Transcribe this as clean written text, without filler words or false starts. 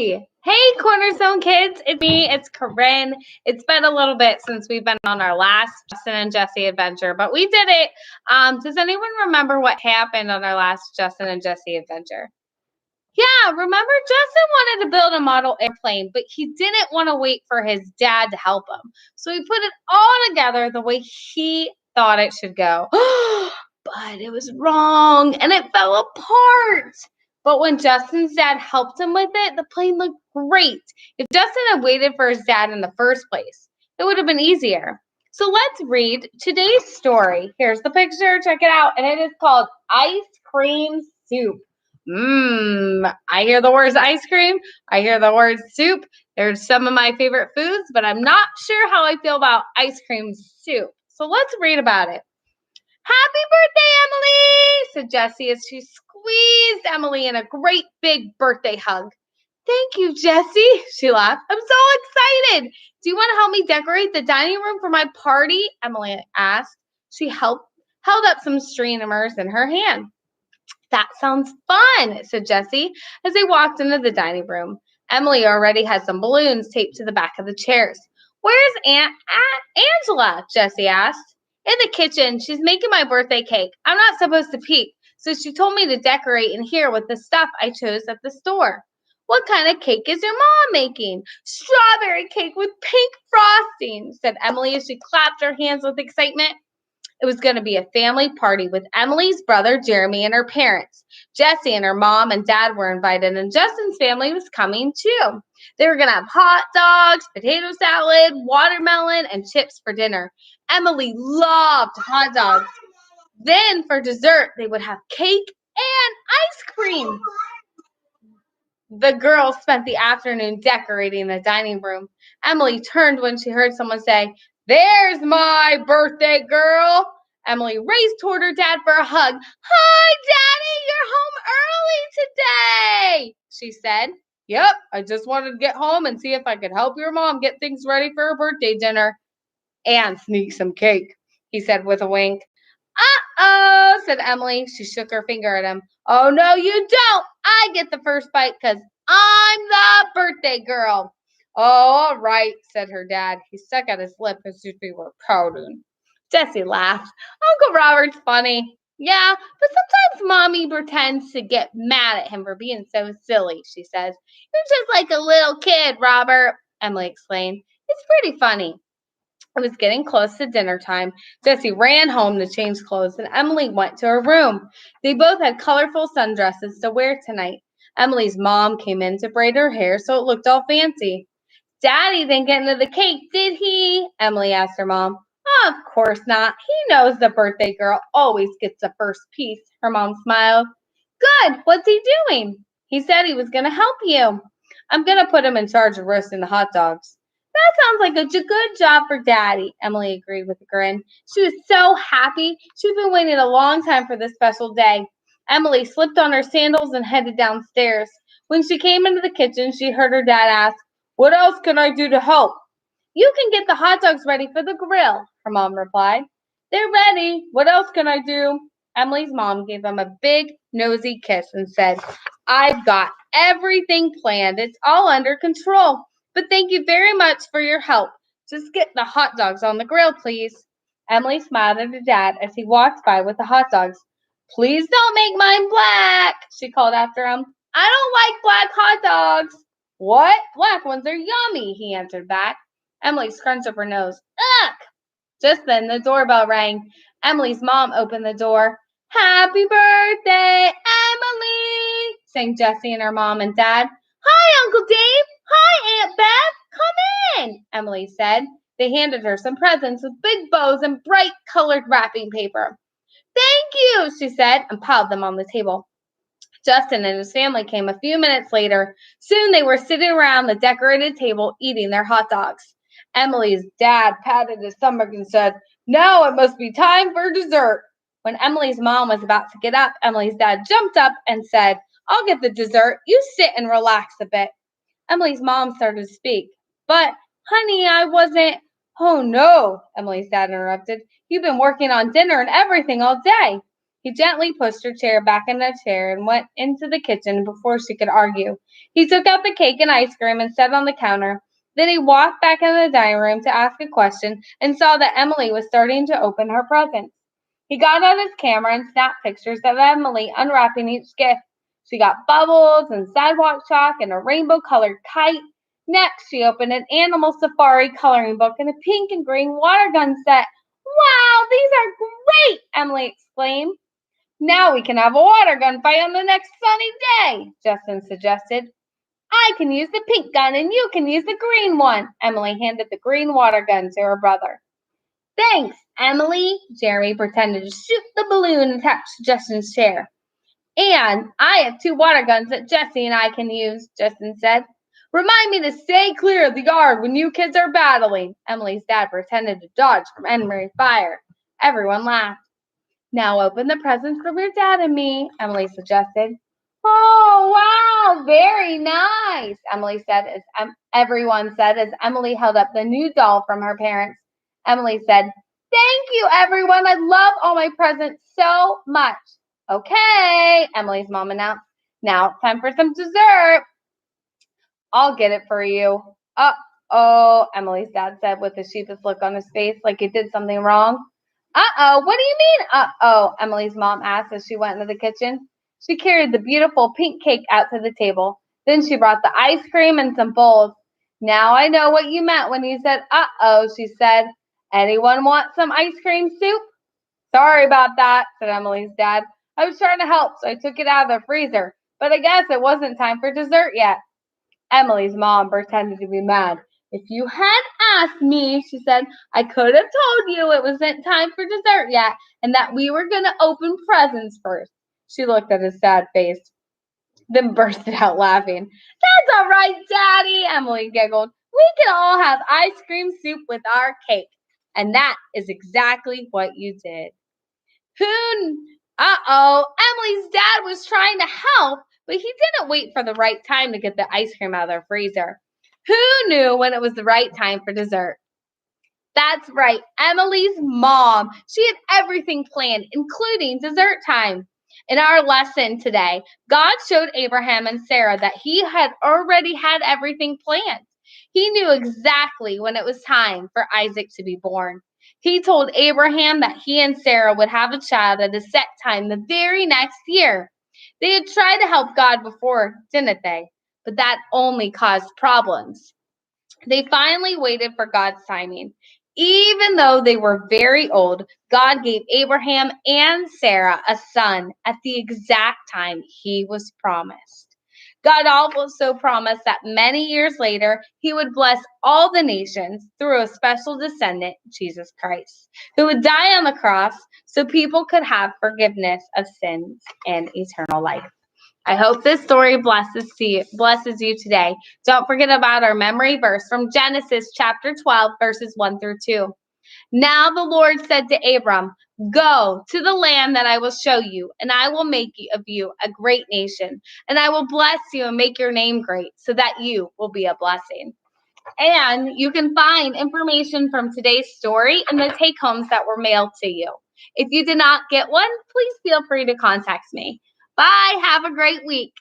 Hey, Cornerstone kids, it's me, it's Corinne. It's been a little bit since we've been on our last Justin and Jessie adventure, but we did it. Does anyone remember what happened on our last Justin and Jessie adventure? Yeah, remember Justin wanted to build a model airplane, but he didn't want to wait for his dad to help him. So he put it all together the way he thought it should go. But it was wrong and it fell apart. But when Justin's dad helped him with it, the plane looked great. If Justin had waited for his dad in the first place, it would have been easier. So let's read today's story. Here's the picture. Check it out. And it is called Ice Cream Soup. I hear the words ice cream. I hear the word soup. They're some of my favorite foods, but I'm not sure how I feel about ice cream soup. So let's read about it. Happy birthday, Emily, said Jessie as she squeezed Emily in a great big birthday hug. Thank you, Jessie, she laughed. I'm so excited. Do you want to help me decorate the dining room for my party? Emily asked. She held up some streamers in her hand. That sounds fun, said Jessie as they walked into the dining room. Emily already had some balloons taped to the back of the chairs. Where's Aunt Angela? Jessie asked. In the kitchen. She's making my birthday cake. I'm not supposed to peek, so she told me to decorate in here with the stuff I chose at the store. What kind of cake is your mom making? Strawberry cake with pink frosting, said Emily as she clapped her hands with excitement. It was going to be a family party with Emily's brother, Jeremy, and her parents. Jessie and her mom and dad were invited, and Justin's family was coming too. They were going to have hot dogs, potato salad, watermelon, and chips for dinner. Emily loved hot dogs. Then for dessert, they would have cake and ice cream. The girls spent the afternoon decorating the dining room. Emily turned when she heard someone say, "There's my birthday girl." Emily raced toward her dad for a hug. "Hi, Daddy, you're home early today," she said. "Yep, I just wanted to get home and see if I could help your mom get things ready for her birthday dinner and sneak some cake," he said with a wink. "Uh-oh," said Emily. She shook her finger at him. "Oh, no, you don't. I get the first bite because I'm the birthday girl." "Oh, all right," said her dad. He stuck out his lip as if he were pouting. Jessie laughed. "Uncle Robert's funny." "Yeah, but sometimes Mommy pretends to get mad at him for being so silly," she says. "You're just like a little kid, Robert," Emily explained. "It's pretty funny." It was getting close to dinner time. Jessie ran home to change clothes, and Emily went to her room. They both had colorful sundresses to wear tonight. Emily's mom came in to braid her hair so it looked all fancy. "Daddy didn't get into the cake, did he?" Emily asked her mom. "Oh, of course not. He knows the birthday girl always gets the first piece," her mom smiled. "Good. What's he doing?" "He said he was going to help you." "I'm going to put him in charge of roasting the hot dogs." "That sounds like a good job for Daddy," Emily agreed with a grin. She was so happy. She'd been waiting a long time for this special day. Emily slipped on her sandals and headed downstairs. When she came into the kitchen, she heard her dad ask, "What else can I do to help?" "You can get the hot dogs ready for the grill," her mom replied. "They're ready. What else can I do?" Emily's mom gave them a big, nosy kiss and said, "I've got everything planned. It's all under control. But thank you very much for your help. Just get the hot dogs on the grill, please." Emily smiled at her dad as he walked by with the hot dogs. "Please don't make mine black," she called after him. "I don't like black hot dogs." "What? Black ones are yummy," he answered back. Emily scrunched up her nose. "Ugh!" Just then the doorbell rang. Emily's mom opened the door. "Happy birthday, Emily," sang Jessie and her mom and dad. "Hi, Uncle Dave. Hi, Aunt Beth. Come in," Emily said. They handed her some presents with big bows and bright colored wrapping paper. "Thank you," she said, and piled them on the table. Justin and his family came a few minutes later. Soon they were sitting around the decorated table eating their hot dogs. Emily's dad patted his stomach and said, "Now it must be time for dessert." When Emily's mom was about to get up, Emily's dad jumped up and said, "I'll get the dessert. You sit and relax a bit." Emily's mom started to speak. "But, honey, I wasn't—" "Oh, no," Emily's dad interrupted. "You've been working on dinner and everything all day." He gently pushed her chair back in the chair and went into the kitchen before she could argue. He took out the cake and ice cream and set on the counter. Then he walked back into the dining room to ask a question and saw that Emily was starting to open her presents. He got out his camera and snapped pictures of Emily unwrapping each gift. She got bubbles and sidewalk chalk and a rainbow-colored kite. Next, she opened an animal safari coloring book and a pink and green water gun set. "Wow, these are great!" Emily exclaimed. "Now we can have a water gun fight on the next sunny day," Justin suggested. "I can use the pink gun and you can use the green one." Emily handed the green water gun to her brother. "Thanks, Emily." Jeremy pretended to shoot the balloon attached to Justin's chair. "And I have 2 water guns that Jessie and I can use," Justin said. "Remind me to stay clear of the yard when you kids are battling." Emily's dad pretended to dodge from Emery's fire. Everyone laughed. "Now open the presents from your dad and me," Emily suggested. "Oh, wow, very nice," everyone said as Emily held up the new doll from her parents. Emily said, "Thank you, everyone. I love all my presents so much." "Okay," Emily's mom announced. "Now it's time for some dessert." "I'll get it for you." "Uh-oh," Emily's dad said with a sheepish look on his face like he did something wrong. "Uh-oh, what do you mean, uh-oh?" Emily's mom asked as she went into the kitchen. She carried the beautiful pink cake out to the table. Then she brought the ice cream and some bowls. "Now I know what you meant when you said uh-oh," she said. "Anyone want some ice cream soup?" "Sorry about that," said Emily's dad. "I was trying to help, so I took it out of the freezer. But I guess it wasn't time for dessert yet." Emily's mom pretended to be mad. "If you had asked me," she said, "I could have told you it wasn't time for dessert yet and that we were going to open presents first." She looked at his sad face, then bursted out laughing. "That's all right, Daddy," Emily giggled. "We can all have ice cream soup with our cake." And that is exactly what you did. Uh-oh, Emily's dad was trying to help, but he didn't wait for the right time to get the ice cream out of the freezer. Who knew when it was the right time for dessert? That's right, Emily's mom. She had everything planned, including dessert time. In our lesson today, God showed Abraham and Sarah that he had already had everything planned. He knew exactly when it was time for Isaac to be born. He told Abraham that he and Sarah would have a child at a set time the very next year. They had tried to help God before, didn't they? But that only caused problems. They finally waited for God's timing. Even though they were very old, God gave Abraham and Sarah a son at the exact time he was promised. God also promised that many years later, he would bless all the nations through a special descendant, Jesus Christ, who would die on the cross so people could have forgiveness of sins and eternal life. I hope this story blesses you today. Don't forget about our memory verse from Genesis chapter 12, verses 1 through 2. Now the Lord said to Abram, "Go to the land that I will show you, and I will make of you a great nation, and I will bless you and make your name great, so that you will be a blessing." And you can find information from today's story in the take-homes that were mailed to you. If you did not get one, please feel free to contact me. Bye. Have a great week.